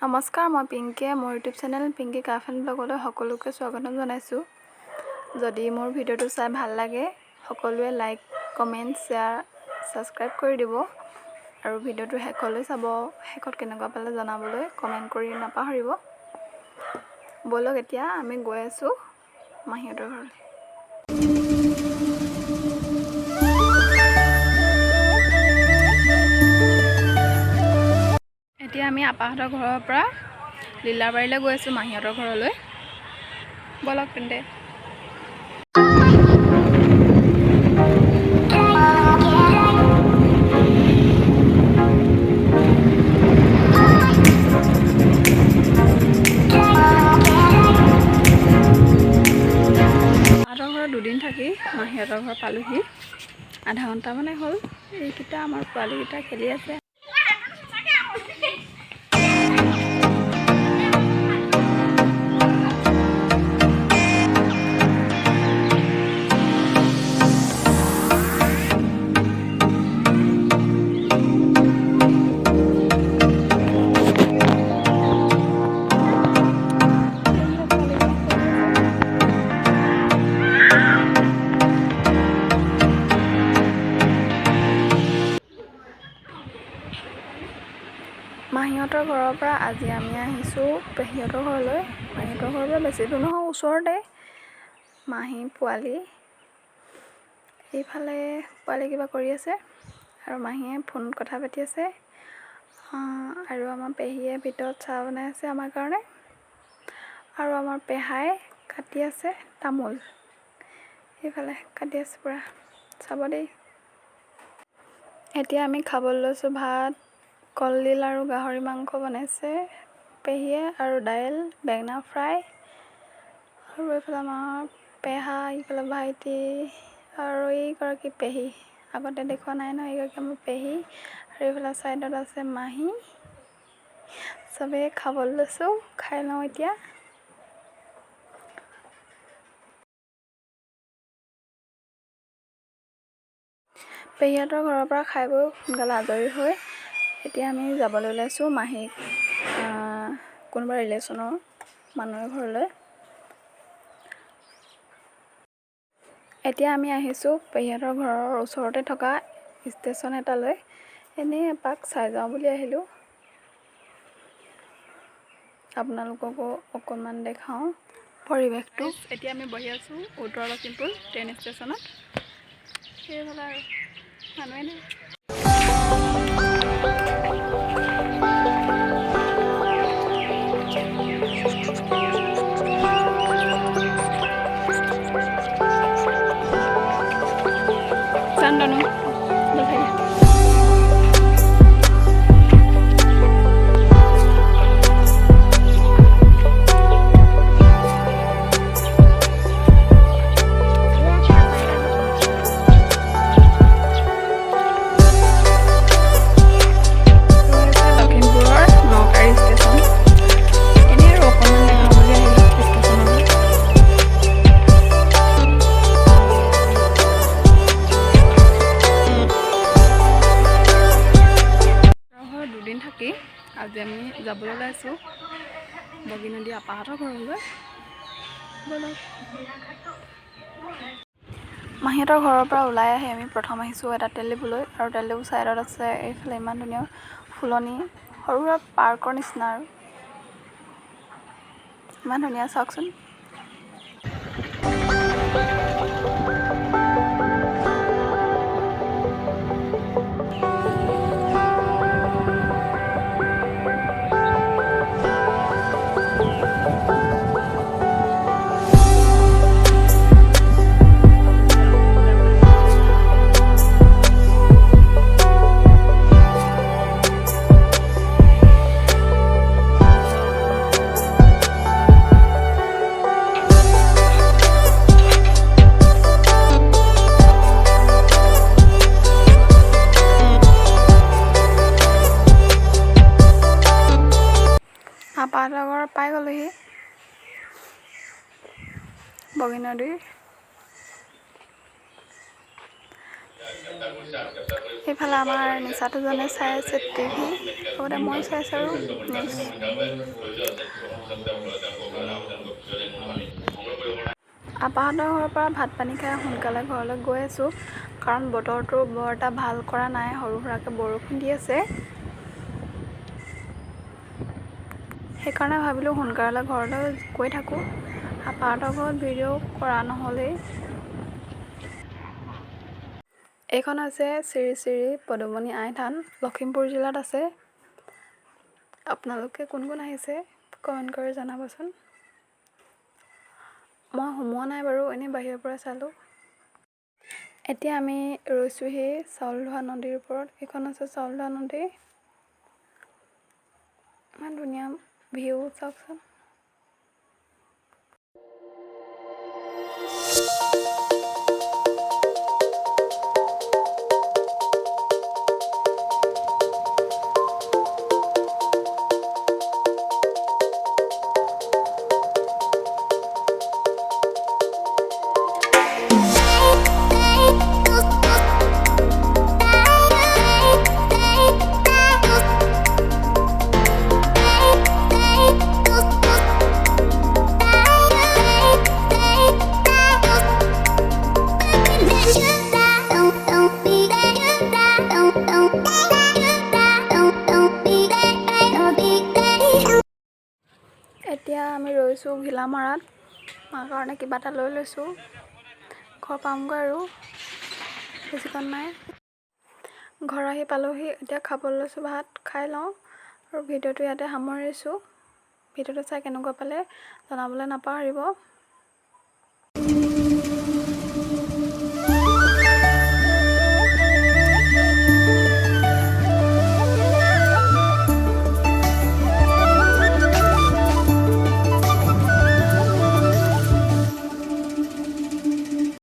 নমস্কাৰ, মই পিংকিয়ে মোৰ ইউটিউব চেনেল পিংকি কাফ এণ্ড ব্লগলৈ সকলোকে স্বাগতম জনাইছোঁ। যদি মোৰ ভিডিঅ'টো চাই ভাল লাগে সকলোৱে লাইক, কমেণ্ট, শ্বেয়াৰ, ছাবস্ক্ৰাইব কৰি দিব আৰু ভিডিঅ'টো শেষলৈ চাব। শেষত কেনেকুৱা পালে জনাবলৈ কমেণ্ট কৰি নাপাহৰিব। ব'লক এতিয়া আমি গৈ আছোঁ মাহীহঁতৰ ঘৰলৈ। এতিয়া আমি আপাহঁতৰ ঘৰৰ পৰা লীলাবাৰীলৈ গৈ আছোঁ মাহীহঁতৰ ঘৰলৈ। ব'লক তেন্তে। আপাহঁতৰ ঘৰত দুদিন থাকি মাহীহঁতৰ ঘৰ পালোহি। আধা ঘণ্টামানে হ'ল। এইকেইটা আমাৰ পোৱালীকেইটা খেলি আছে। মাহীহঁতৰ ঘৰৰ পৰা আজি আমি আহিছোঁ পেহীহঁতৰ ঘৰলৈ। মাহীহঁতৰ ঘৰৰ পৰা বেছি দূৰ নহয়, ওচৰতে। মাহী, পোৱালি এইফালে পোৱালি কিবা কৰি আছে আৰু মাহীয়ে ফোনত কথা পাতি আছে। আৰু আমাৰ পেহীয়ে ভিতৰত চাহ বনাই আছে আমাৰ কাৰণে। আৰু আমাৰ পেহাই কাটি আছে তামোল। এইফালে কাটি আছে পূৰা, চাব দেই। এতিয়া আমি খাবলৈ লৈছোঁ ভাত, কলডিল আৰু গাহৰি মাংস বনাইছে পেহীয়ে আৰু দাইল, বেঙেনা ফ্ৰাই। আৰু এইফালে আমাৰ পেহা, এইফালে ভাইটি আৰু এইগৰাকী পেহী। আগতে দেখুওৱা নাই নহয়, এইগৰাকী আমাৰ পেহী। আৰু এইফালে ছাইডত আছে মাহী। চবেই খাবলৈ লৈছোঁ, খাই লওঁ এতিয়া। পেহীহঁতৰ ঘৰৰ পৰা খাই বৈ সোনকালে আজৰি হৈ এতিয়া আমি যাবলৈ ওলাইছোঁ মাহীক কোনোবা ৰিলেশ্যনৰ মানুহৰ ঘৰলৈ। এতিয়া আমি আহিছোঁ পেহীহঁতৰ ঘৰৰ ওচৰতে থকা ষ্টেচন এটালৈ। এনেই এপাক চাই যাওঁ বুলি আহিলোঁ। আপোনালোককো অকণমান দেখাওঁ পৰিৱেশটো। এতিয়া আমি বহি আছোঁ উত্তৰ লখিমপুৰ ট্ৰেইন ষ্টেচনত। সেইফালে আৰু মানুহে নাই। চান্দনু দেখাই দিয়া। আজি আমি যাবলৈ ওলাইছোঁ বগীনদী আপাহঁতৰ ঘৰলৈ। মাহীহঁতৰ ঘৰৰ পৰা ওলাই আহি আমি প্ৰথম আহিছোঁ এটা তেল ডিপোলৈ। আৰু তেল ডিপো ছাইডত আছে এইফালে ইমান ধুনীয়া ফুলনি, সৰু সুৰা পাৰ্কৰ নিচিনা আৰু ইমান ধুনীয়া চাওকচোন। আপাহঁতৰ ঘৰ পাই গ'লোহি বগীনদীৰ। সেইফালে আমাৰ নিচাটোজনে চাই আছে টিভি, লগতে মই চাই আছোঁ আৰু নিউজ। আপাহঁতৰ ঘৰৰ পৰা ভাত পানী খাই সোনকালে ঘৰলৈ গৈ আছোঁ, কাৰণ বতৰটো বৰ এটা ভাল কৰা নাই, সৰু সুৰাকৈ বৰষুণ দি আছে। সেইকাৰণে ভাবিলোঁ সোনকালে ঘৰলৈ গৈ থাকোঁ। আপাহঁতৰ ঘৰত ভিডিঅ' কৰা নহ'লেই। এইখন হৈছে শ্ৰী শ্ৰী পদুমণি আই থান, লখিমপুৰ জিলাত আছে। আপোনালোকে কোন কোন আহিছে কমেণ্ট কৰি জনাবচোন। মই সোমোৱা নাই বাৰু, এনেই বাহিৰৰ পৰা চালোঁ। এতিয়া আমি ৰৈছোঁহি চাউলধোৱা নদীৰ ওপৰত। এইখন আছে চাউলধোৱা নদী। ইমান ধুনীয়া ভিউ চাওকচোন। এতিয়া আমি ৰৈছোঁ ঘিলামৰাত, মাৰ কাৰণে কিবা এটা লৈ লৈছোঁ। ঘৰ পামগৈ আৰু বেছিকণ নাই। ঘৰ আহি পালোহি, এতিয়া খাবলৈ লৈছোঁ ভাত, খাই লওঁ আৰু ভিডিঅ'টো ইয়াতে সামৰিছোঁ। ভিডিঅ'টো চাই কেনেকুৱা পালে জনাবলৈ নাপাহৰিব।